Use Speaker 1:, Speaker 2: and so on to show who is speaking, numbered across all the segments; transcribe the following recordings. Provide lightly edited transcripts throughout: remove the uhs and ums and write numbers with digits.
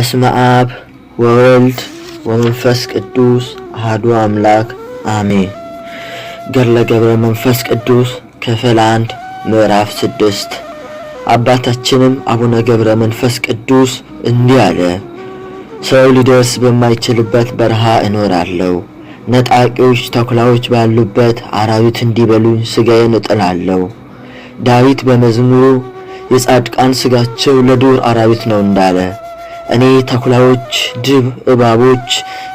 Speaker 1: በስመ አብ ወወልድ ወመንፈስ ቅዱስ አሐዱ አምላክ አሜን። ገድለ ገብረ መንፈስ ቅዱስ ክፍል 1 ምዕራፍ 6። አባታችንም አቡነ ገብረ መንፈስ ቅዱስ እንዲህ አለ። ሰው ሊደርስ በማይችልበት በረሃ እኖራለሁ። ነጣቂዎች ተኩላዎች ባሉበት አራዊት እንዲበሉኝ ሥጋዬን እጥላለሁ። ዳዊት በመዝሙሩ የጻድቃን ሥጋቸው ለዱር አራዊት ነው እንዳለ እኔ ተኩላዎች፣ ድብ፣ እባቦች፣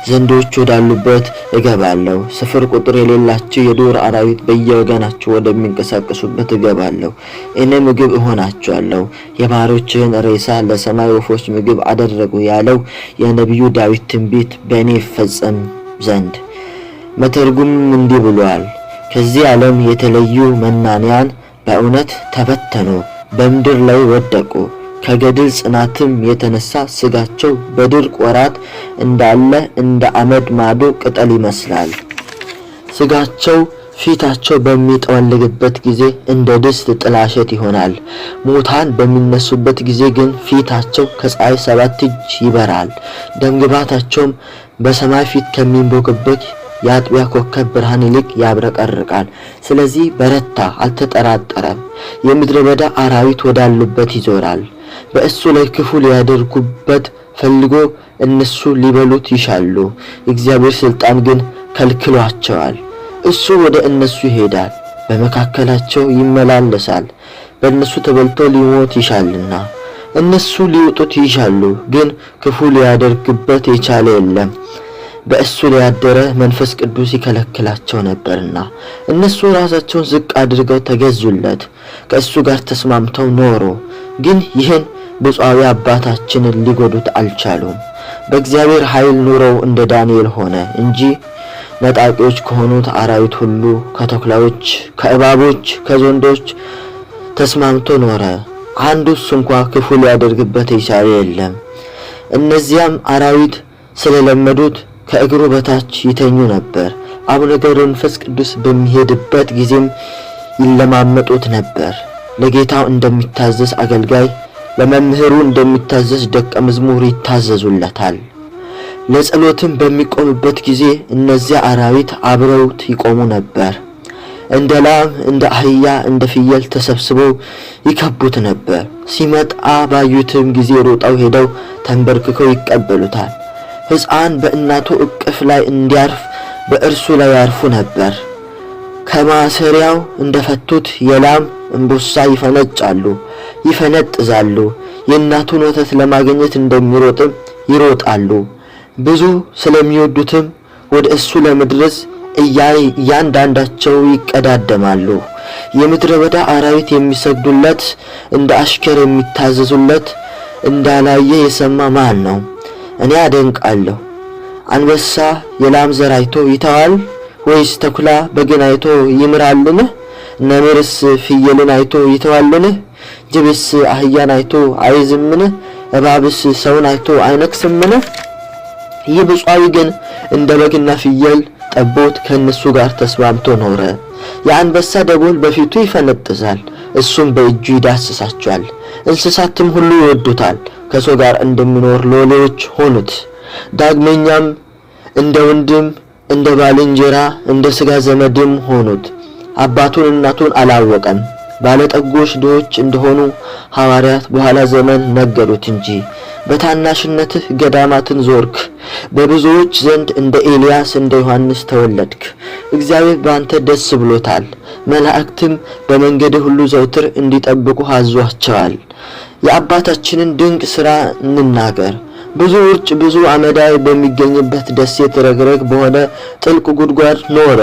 Speaker 1: ዘንዶች ወዳሉበት እገባለሁ። ስፍር ቁጥር የሌላቸው የዱር አራዊት በየወገናቸው ወደሚንቀሳቀሱበት እገባለሁ። እኔ ምግብ እሆናቸዋለሁ። የባሮችህን ሬሳ ለሰማይ ወፎች ምግብ አደረጉ ያለው የነቢዩ ዳዊት ትንቢት በእኔ ይፈጸም ዘንድ መተርጉም እንዲህ ብሏል። ከዚህ ዓለም የተለዩ መናንያን በእውነት ተበተኑ፣ በምድር ላይ ወደቁ። ከገድል ጽናትም የተነሳ ሥጋቸው በድርቅ ወራት እንዳለ እንደ አመድ ማዶ ቅጠል ይመስላል። ሥጋቸው ፊታቸው በሚጠወልግበት ጊዜ እንደ ድስት ጥላሸት ይሆናል። ሙታን በሚነሱበት ጊዜ ግን ፊታቸው ከፀሐይ 7 እጅ ይበራል። ደምግባታቸውም በሰማይ ፊት ከሚንቦገቦግ የአጥቢያ ኮከብ ብርሃን ይልቅ ያብረቀርቃል። ስለዚህ በረታ፣ አልተጠራጠረም። የምድረ በዳ አራዊት ወዳሉበት ይዞራል። በእሱ ላይ ክፉ ሊያደርጉበት ፈልጎ እነሱ ሊበሉት ይሻሉ። እግዚአብሔር ሥልጣን ግን ከልክሏቸዋል። እሱ ወደ እነሱ ይሄዳል፣ በመካከላቸው ይመላለሳል። በእነሱ ተበልቶ ሊሞት ይሻልና እነሱ ሊውጡት ይሻሉ፣ ግን ክፉ ሊያደርግበት የቻለ የለም። በእሱ ላይ ያደረ መንፈስ ቅዱስ ይከለክላቸው ነበርና እነሱ ራሳቸውን ዝቅ አድርገው ተገዙለት፣ ከእሱ ጋር ተስማምተው ኖሩ። ግን ይህን ብፁዓዊ አባታችንን ሊጎዱት አልቻሉም። በእግዚአብሔር ኃይል ኑሮው እንደ ዳንኤል ሆነ እንጂ ነጣቂዎች ከሆኑት አራዊት ሁሉ ከተኩላዎች፣ ከእባቦች፣ ከዘንዶች ተስማምቶ ኖረ። አንዱስ እንኳ ክፉ ሊያደርግበት የቻለ የለም። እነዚያም አራዊት ስለለመዱት ከእግሩ በታች ይተኙ ነበር። አቡነ ገብረ መንፈስ ቅዱስ በሚሄድበት ጊዜም ይለማመጡት ነበር። ለጌታው እንደሚታዘዝ አገልጋይ፣ ለመምህሩ እንደሚታዘዝ ደቀ መዝሙር ይታዘዙለታል። ለጸሎትም በሚቆምበት ጊዜ እነዚያ አራዊት አብረውት ይቆሙ ነበር። እንደ ላም፣ እንደ አህያ፣ እንደ ፍየል ተሰብስበው ይከቡት ነበር። ሲመጣ ባዩትም ጊዜ ሮጠው ሄደው ተንበርክከው ይቀበሉታል። ሕፃን በእናቱ እቅፍ ላይ እንዲያርፍ በእርሱ ላይ ያርፉ ነበር። ከማሰሪያው እንደፈቱት የላም እንቦሳ ይፈነጫሉ፣ ይፈነጥዛሉ። የእናቱን ወተት ለማግኘት እንደሚሮጥም ይሮጣሉ። ብዙ ስለሚወዱትም ወደ እሱ ለመድረስ እያንዳንዳቸው ይቀዳደማሉ። የምድረ በዳ አራዊት የሚሰግዱለት፣ እንደ አሽከር የሚታዘዙለት እንዳላየ የሰማ ማን ነው? እኔ አደንቃለሁ። አንበሳ የላም ዘር አይቶ ይተዋል ወይስ ተኩላ በግን አይቶ ይምራልን? ነብርስ ፍየልን አይቶ ይተዋልን? ጅብስ አህያን አይቶ አይዝምን? እባብስ ሰውን አይቶ አይነክስምን? ይህ ብፁዓዊ ግን እንደ በግና ፍየል ጠቦት ከእነሱ ጋር ተስማምቶ ኖረ። የአንበሳ ደቦል በፊቱ ይፈነጥዛል፣ እሱም በእጁ ይዳስሳቸዋል። እንስሳትም ሁሉ ይወዱታል፣ ከሰው ጋር እንደሚኖር ሎሌዎች ሆኑት። ዳግመኛም እንደ ወንድም፣ እንደ ባልንጀራ፣ እንደ ሥጋ ዘመድም ሆኑት። አባቱን እናቱን አላወቀም። ባለጠጎች ድሆች እንደሆኑ ሐዋርያት በኋላ ዘመን ነገሩት እንጂ። በታናሽነትህ ገዳማትን ዞርክ፣ በብዙዎች ዘንድ እንደ ኤልያስ እንደ ዮሐንስ ተወለድክ። እግዚአብሔር በአንተ ደስ ብሎታል። መላእክትም በመንገድ ሁሉ ዘውትር እንዲጠብቁ አዟቸዋል። የአባታችንን ድንቅ ሥራ እንናገር። ብዙ ውርጭ፣ ብዙ አመዳይ በሚገኝበት ደሴት ረግረግ በሆነ ጥልቅ ጉድጓድ ኖረ።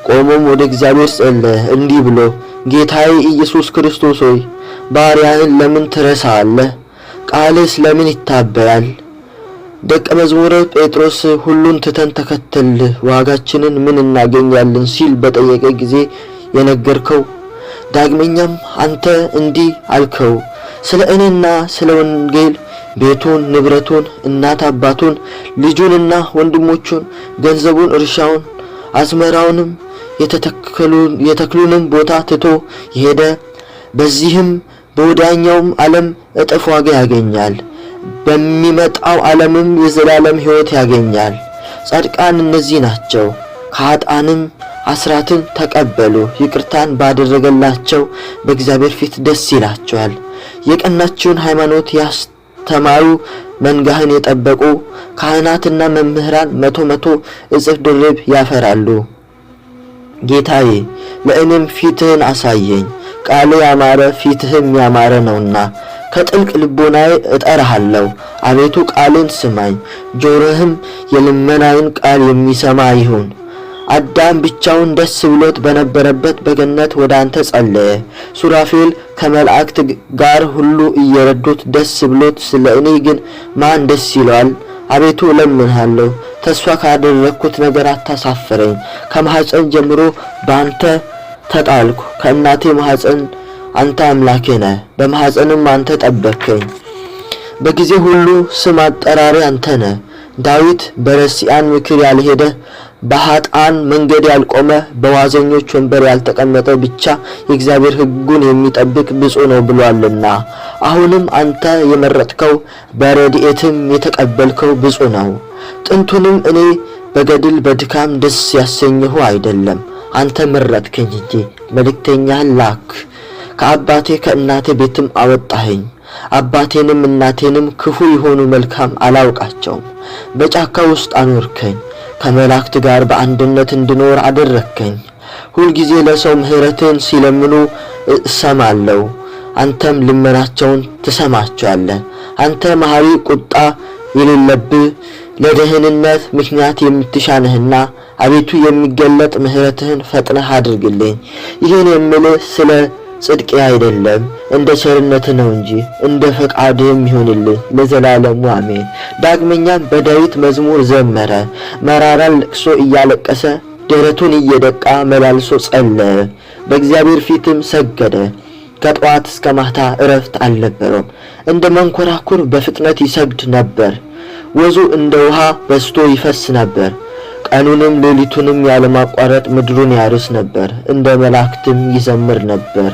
Speaker 1: ቆሞም ወደ እግዚአብሔር ጸለየ እንዲህ ብሎ፣ ጌታዬ ኢየሱስ ክርስቶስ ሆይ ባሪያህን ለምን ትረሳለህ? ቃልስ ለምን ይታበያል? ደቀ መዝሙር ጴጥሮስ ሁሉን ትተን ተከተልህ፣ ዋጋችንን ምን እናገኛለን ሲል በጠየቀ ጊዜ የነገርከው። ዳግመኛም አንተ እንዲህ አልከው፣ ስለ እኔና ስለ ወንጌል ቤቱን፣ ንብረቱን፣ እናት አባቱን፣ ልጁንና ወንድሞቹን፣ ገንዘቡን፣ እርሻውን፣ አዝመራውንም የተክሉንም ቦታ ትቶ የሄደ በዚህም በወዲያኛውም ዓለም እጥፍ ዋጋ ያገኛል። በሚመጣው ዓለምም የዘላለም ሕይወት ያገኛል። ጻድቃን እነዚህ ናቸው። ከኃጥአንም አስራትን ተቀበሉ፣ ይቅርታን ባደረገላቸው በእግዚአብሔር ፊት ደስ ይላቸዋል። የቀናችውን ሃይማኖት ያስተማሩ፣ መንጋህን የጠበቁ ካህናትና መምህራን መቶ እጥፍ ድርብ ያፈራሉ። ጌታዬ ለእኔም ፊትህን አሳየኝ፣ ቃል ያማረ ፊትህም ያማረ ነውና ከጥልቅ ልቦናዬ እጠራሃለሁ። አቤቱ ቃልን ስማኝ፣ ጆሮህም የልመናዬን ቃል የሚሰማ ይሁን። አዳም ብቻውን ደስ ብሎት በነበረበት በገነት ወደ አንተ ጸለየ። ሱራፌል ከመላእክት ጋር ሁሉ እየረዱት ደስ ብሎት፣ ስለ እኔ ግን ማን ደስ ይለዋል? አቤቱ እለምንሃለሁ፣ ተስፋ ካደረግኩት ነገር አታሳፍረኝ። ከማኅፀን ጀምሮ በአንተ ተጣልኩ። ከእናቴ ማኅፀን አንተ አምላኬ ነህ፣ በማኅፀንም አንተ ጠበቅከኝ። በጊዜ ሁሉ ስም አጠራሪ አንተ ነህ። ዳዊት በረሲዓን ምክር ያልሄደ፣ በኃጥአን መንገድ ያልቆመ፣ በዋዘኞች ወንበር ያልተቀመጠ ብቻ የእግዚአብሔር ሕጉን የሚጠብቅ ብፁዕ ነው ብሏልና። አሁንም አንተ የመረጥከው በረድኤትም የተቀበልከው ብፁዕ ነው። ጥንቱንም እኔ በገድል በድካም ደስ ያሰኘሁ አይደለም፣ አንተ መረጥከኝ እንጂ። መልእክተኛህን ላክ፣ ከአባቴ ከእናቴ ቤትም አወጣኸኝ። አባቴንም እናቴንም ክፉ የሆኑ መልካም አላውቃቸውም። በጫካ ውስጥ አኖርከኝ፣ ከመላእክት ጋር በአንድነት እንድኖር አደረከኝ። ሁልጊዜ ለሰው ምሕረትን ሲለምኑ እሰማለሁ፣ አንተም ልመናቸውን ትሰማቸዋለህ። አንተ መሐሪ፣ ቁጣ የሌለብህ፣ ለደህንነት ምክንያት የምትሻነህና አቤቱ የሚገለጥ ምሕረትህን ፈጥነህ አድርግልኝ። ይህን የምልህ ስለ ጽድቄ አይደለም፣ እንደ ቸርነትህ ነው እንጂ እንደ ፈቃድህም ይሁንልኝ ለዘላለሙ አሜን። ዳግመኛም በዳዊት መዝሙር ዘመረ፣ መራራን ለቅሶ እያለቀሰ ደረቱን እየደቃ መላልሶ ጸለየ። በእግዚአብሔር ፊትም ሰገደ። ከጠዋት እስከ ማታ እረፍት አልነበረውም። እንደ መንኮራኩር በፍጥነት ይሰግድ ነበር። ወዙ እንደ ውሃ በስቶ ይፈስ ነበር። ቀኑንም ሌሊቱንም ያለማቋረጥ ምድሩን ያርስ ነበር። እንደ መላእክትም ይዘምር ነበር።